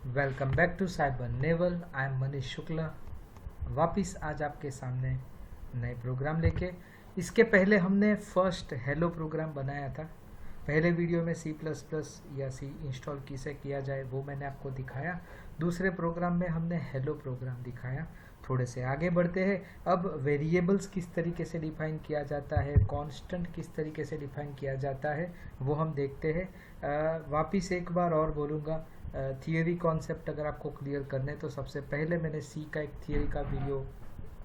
Welcome back to cyber naval. I am Manish Shukla, वापिस आज आपके सामने नए प्रोग्राम लेके। इसके पहले हमने फर्स्ट हेलो प्रोग्राम बनाया था। पहले वीडियो में C++ या C इंस्टॉल किसे किया जाए वो मैंने आपको दिखाया। दूसरे प्रोग्राम में हमने हेलो प्रोग्राम दिखाया। थोड़े से आगे बढ़ते हैं। अब वेरिएबल्स किस तरीके से डिफाइन किया जाता है, कांस्टेंट किस तरीके से डिफाइन किया जाता है वो हम देखते हैं। वापिस एक बार और बोलूँगा, थियरी कॉन्सेप्ट अगर आपको क्लियर करने तो सबसे पहले मैंने सी का एक थियरी का वीडियो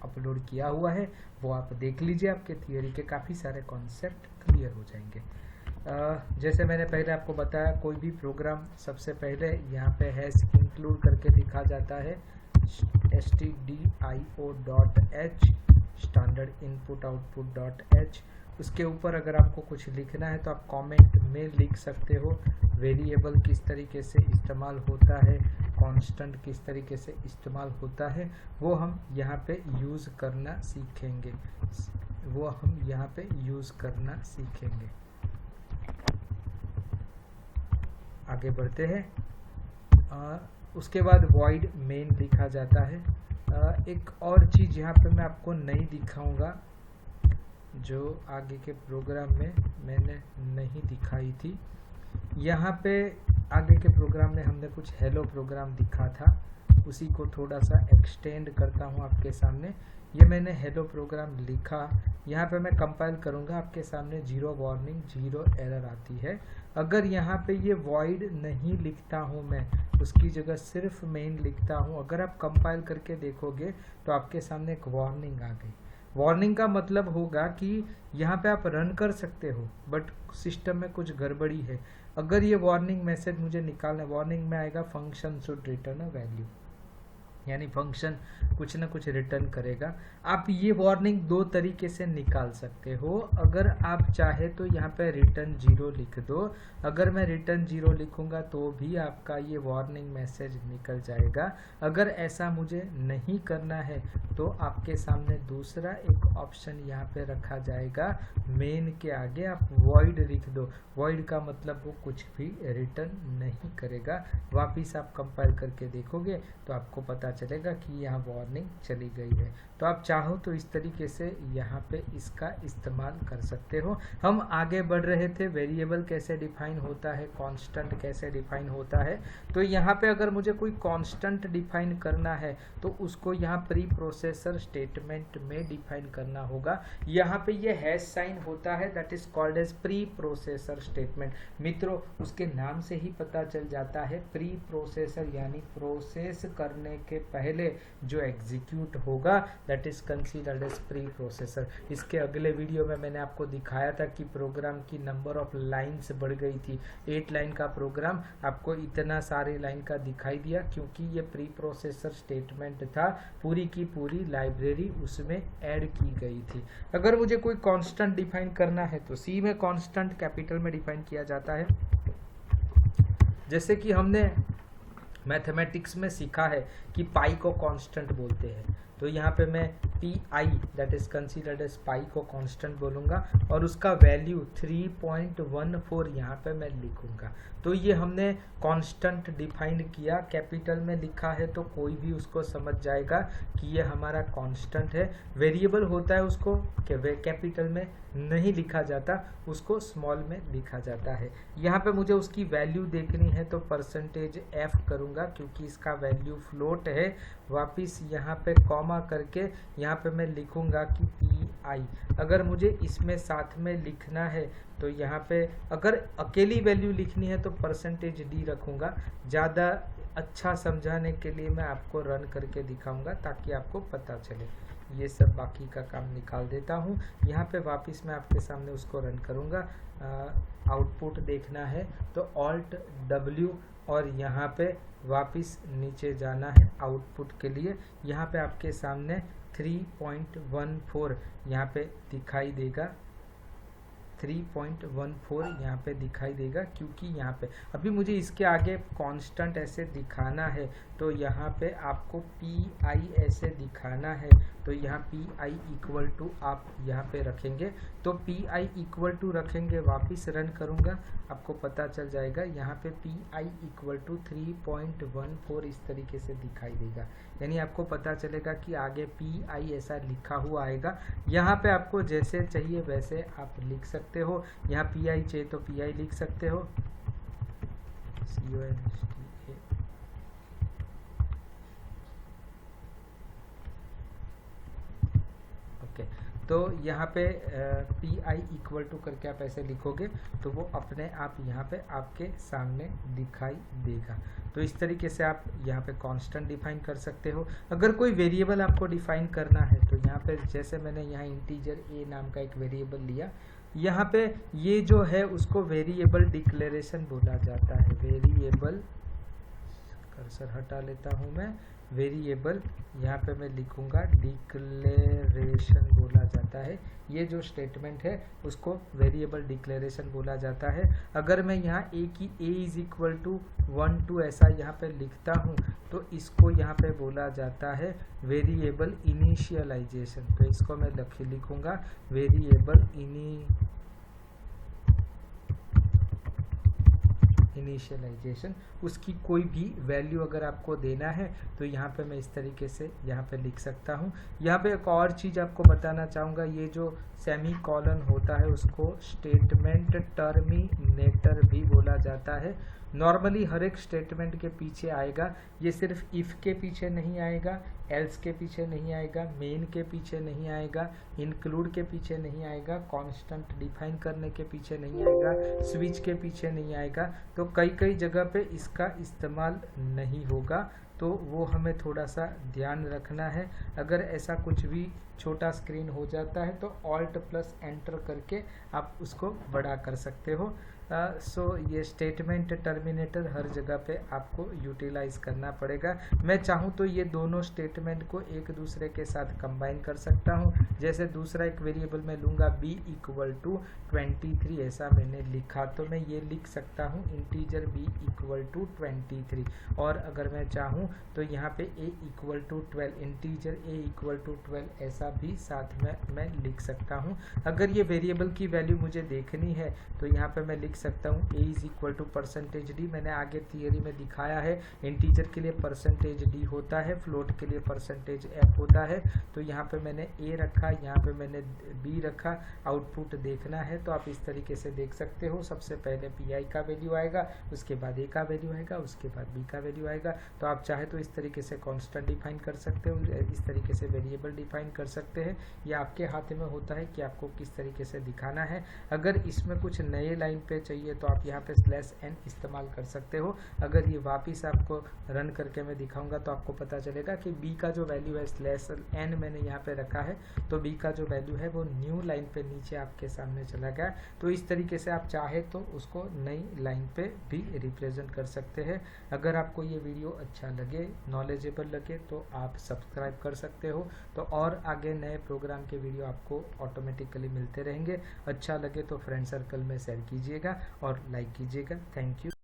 अपलोड किया हुआ है, वो आप देख लीजिए। आपके थियरी के काफ़ी सारे कॉन्सेप्ट क्लियर हो जाएंगे। जैसे मैंने पहले आपको बताया, कोई भी प्रोग्राम सबसे पहले यहाँ पे हैश इंक्लूड करके लिखा जाता है stdio.h standard input output dot h। उसके ऊपर अगर आपको कुछ लिखना है तो आप कमेंट में लिख सकते हो। वेरिएबल किस तरीके से इस्तेमाल होता है, कांस्टेंट किस तरीके से इस्तेमाल होता है, वो हम यहाँ पे यूज़ करना सीखेंगे। आगे बढ़ते हैं। उसके बाद void main लिखा जाता है। एक और चीज़ यहाँ पे मैं आपको नहीं दिखाऊंगा जो आगे के प्रोग्राम में मैंने नहीं दिखाई थी। यहाँ पे आगे के प्रोग्राम में हमने कुछ हेलो प्रोग्राम दिखा था, उसी को थोड़ा सा एक्सटेंड करता हूँ आपके सामने। ये मैंने हेलो प्रोग्राम लिखा, यहाँ पे मैं कंपाइल करूँगा, आपके सामने 0 वार्निंग 0 एरर आती है। अगर यहाँ पे ये वॉइड नहीं लिखता हूँ मैं, उसकी जगह सिर्फ मेन लिखता हूँ, अगर आप कंपाइल करके देखोगे तो आपके सामने एक वार्निंग आ गई। वार्निंग का मतलब होगा कि यहाँ पे आप रन कर सकते हो बट सिस्टम में कुछ गड़बड़ी है। अगर ये वार्निंग मैसेज मुझे निकालना है, वार्निंग में आएगा function should return a value, यानी फंक्शन कुछ ना कुछ रिटर्न करेगा। आप ये वार्निंग दो तरीके से निकाल सकते हो। अगर आप चाहे तो यहाँ पे रिटर्न 0 लिख दो। अगर मैं रिटर्न 0 लिखूंगा तो भी आपका ये वार्निंग मैसेज निकल जाएगा। अगर ऐसा मुझे नहीं करना है तो आपके सामने दूसरा एक ऑप्शन यहाँ पे रखा जाएगा, मेन के आगे आप वॉइड लिख दो। वॉइड का मतलब वो कुछ भी रिटर्न नहीं करेगा। वापिस आप कंपाइल करके देखोगे तो आपको पता चलेगा कि यहाँ वार्निंग चली गई है। तो आप चाहो तो इस तरीके से यहाँ पे इसका इस्तेमाल कर सकते हो। हम आगे बढ़ रहे थे, वेरिएबल कैसे डिफाइन होता है, कांस्टेंट कैसे डिफाइन होता है। तो यहाँ पे अगर मुझे कोई कांस्टेंट डिफाइन करना है तो उसको यहाँ प्री प्रोसेसर स्टेटमेंट में डिफाइन करना होगा। यहाँ पे ये हैश साइन होता है, that is called as pre processor statement. मित्रों, उसके नाम से ही पता चल जाता है, प्री प्रोसेसर यानी प्रोसेस करने के पहले जो एग्जीक्यूट होगा that is considered as pre processor. इसके अगले वीडियो में मैंने आपको दिखाया था कि प्रोग्राम की नंबर ऑफ लाइन्स बढ़ गई थी। 8 लाइन का प्रोग्राम आपको इतना सारे लाइन का दिखाई दिया क्योंकि ये प्री प्रोसेसर स्टेटमेंट था। पूरी की पूरी लाइब्रेरी उसमें ऐड की गई थी। अगर मुझे कोई कांस्टेंट डिफाइन करना है तो सी में कांस्टेंट कैपिटल में डिफाइन किया जाता है। जैसे कि हमने मैथमेटिक्स में सीखा है कि पाई को कांस्टेंट बोलते हैं, तो यहाँ पे मैं PI that is considered as pi को कांस्टेंट बोलूँगा और उसका वैल्यू 3.14 यहाँ पे मैं लिखूँगा। तो ये हमने कांस्टेंट डिफाइन किया, कैपिटल में लिखा है तो कोई भी उसको समझ जाएगा कि ये हमारा कांस्टेंट है। वेरिएबल होता है उसको कैपिटल में नहीं लिखा जाता, उसको स्मॉल में लिखा जाता है। यहाँ पे मुझे उसकी वैल्यू देखनी है तो %f करूँगा क्योंकि इसका वैल्यू फ्लोट है। वापिस यहाँ पे कॉमा करके यहाँ पे मैं लिखूँगा कि PI। अगर मुझे इसमें साथ में लिखना है तो यहाँ पे अगर अकेली वैल्यू लिखनी है तो %d रखूँगा। ज़्यादा अच्छा समझाने के लिए मैं आपको रन करके दिखाऊंगा ताकि आपको पता चले। ये सब बाकी का काम निकाल देता हूँ। यहाँ पे वापस मैं आपके सामने उसको रन करूँगा। आउटपुट देखना है तो Alt W और यहाँ पे वापस नीचे जाना है आउटपुट के लिए। यहाँ पे आपके सामने 3.14 यहाँ पे दिखाई देगा। 3.14 यहाँ पे दिखाई देगा, क्योंकि यहाँ पे अभी मुझे इसके आगे कांस्टेंट ऐसे दिखाना है, तो यहाँ पे आपको PI ऐसे दिखाना है, तो यहाँ PI इक्वल टू आप यहाँ पे रखेंगे, तो PI इक्वल टू रखेंगे, वापस रन करूँगा, आपको पता चल जाएगा यहाँ पे PI इक्वल टू 3.14 इस तरीके से दिखाई देगा। यानी आपको पता चलेगा कि आगे PI ऐसा लिखा हुआ आएगा। यहाँ पे आपको जैसे चाहिए वैसे आप लिख सकते हो, यहाँ PI चाहिए तो PI लिख सकते हो, CONSTA। तो यहाँ पे PI इक्वल टू करके आप ऐसे लिखोगे तो वो अपने आप यहाँ पे आपके सामने दिखाई देगा। तो इस तरीके से आप यहाँ पे कांस्टेंट डिफाइन कर सकते हो। अगर कोई वेरिएबल आपको डिफाइन करना है तो यहाँ पे जैसे मैंने यहाँ इंटीजर a नाम का एक वेरिएबल लिया, यहाँ पे ये जो है उसको वेरिएबल डिक्लेरेशन बोला जाता है। वेरिएबल, कर्सर हटा लेता हूँ मैं, वेरिएबल यहाँ पे मैं लिखूंगा डिक्लेरेशन बोला जाता है। ये जो स्टेटमेंट है उसको वेरिएबल डिक्लेरेशन बोला जाता है। अगर मैं यहाँ a की a इज इक्वल टू 1 2 ऐसा यहाँ पे लिखता हूँ तो इसको यहाँ पे बोला जाता है वेरिएबल इनिशियलाइजेशन। तो इसको मैं लिखूंगा वेरिएबल इनिशियलाइजेशन। उसकी कोई भी वैल्यू अगर आपको देना है तो यहाँ पे मैं इस तरीके से यहाँ पे लिख सकता हूँ। यहाँ पे एक और चीज़ आपको बताना चाहूँगा, ये जो सेमी कॉलन होता है उसको स्टेटमेंट टर्मिनेटर भी बोला जाता है। नॉर्मली हर एक स्टेटमेंट के पीछे आएगा, ये सिर्फ इफ़ के पीछे नहीं आएगा, एल्स के पीछे नहीं आएगा, मेन के पीछे नहीं आएगा, इंक्लूड के पीछे नहीं आएगा, कांस्टेंट डिफाइन करने के पीछे नहीं आएगा, स्विच के पीछे नहीं आएगा। तो कई जगह पे इसका इस्तेमाल नहीं होगा, तो वो हमें थोड़ा सा ध्यान रखना है। अगर ऐसा कुछ भी छोटा स्क्रीन हो जाता है तो ऑल्ट प्लस एंटर करके आप उसको बड़ा कर सकते हो। सो ये स्टेटमेंट टर्मिनेटर हर जगह पे आपको यूटिलाइज करना पड़ेगा। मैं चाहूँ तो ये दोनों स्टेटमेंट को एक दूसरे के साथ कंबाइन कर सकता हूँ। जैसे दूसरा एक वेरिएबल मैं लूँगा b इक्वल टू 23 ऐसा मैंने लिखा, तो मैं ये लिख सकता हूँ इंटीजर b इक्वल टू 23। और अगर मैं चाहूँ तो यहाँ पे a equal to 12, integer a equal to 12 ऐसा भी साथ में मैं लिख सकता हूँ। अगर ये वेरिएबल की वैल्यू मुझे देखनी है तो यहाँ पे मैं लिख सकता हूँ a is equal to %d। मैंने आगे थियरी में दिखाया है इंटीजर के लिए %d होता है, फ्लोट के लिए %f होता है। तो यहाँ पे मैंने a रखा, यहाँ पे मैंने b रखा। आउटपुट देखना है तो आप इस तरीके से देख सकते हो, सबसे पहले PI का वैल्यू आएगा, उसके बाद a का वैल्यू आएगा, उसके बाद b का वैल्यू आएगा। तो आप चाहे तो इस तरीके से कांस्टेंट डिफाइन कर सकते हो, इस तरीके से वेरिएबल डिफाइन कर सकते हैं। ये आपके हाथ में होता है कि आपको किस तरीके से दिखाना है। अगर इसमें कुछ नए लाइन पे चाहिए तो आप यहाँ पे /n इस्तेमाल कर सकते हो। अगर ये वापस आपको रन करके मैं दिखाऊंगा तो आपको पता चलेगा कि b का जो वैल्यू है /n मैंने यहाँ पे रखा है, तो b का जो वैल्यू है वो न्यू लाइन पे नीचे आपके सामने चला गया। तो इस तरीके से आप चाहे तो उसको नई लाइन पे भी रिप्रेजेंट कर सकते हैं। अगर आपको ये वीडियो अच्छा लगे, नॉलेजेबल लगे तो आप सब्सक्राइब कर सकते हो, तो और आगे नए प्रोग्राम के वीडियो आपको ऑटोमेटिकली मिलते रहेंगे। अच्छा लगे तो फ्रेंड सर्कल में शेयर कीजिएगा और लाइक कीजिएगा। Thank you.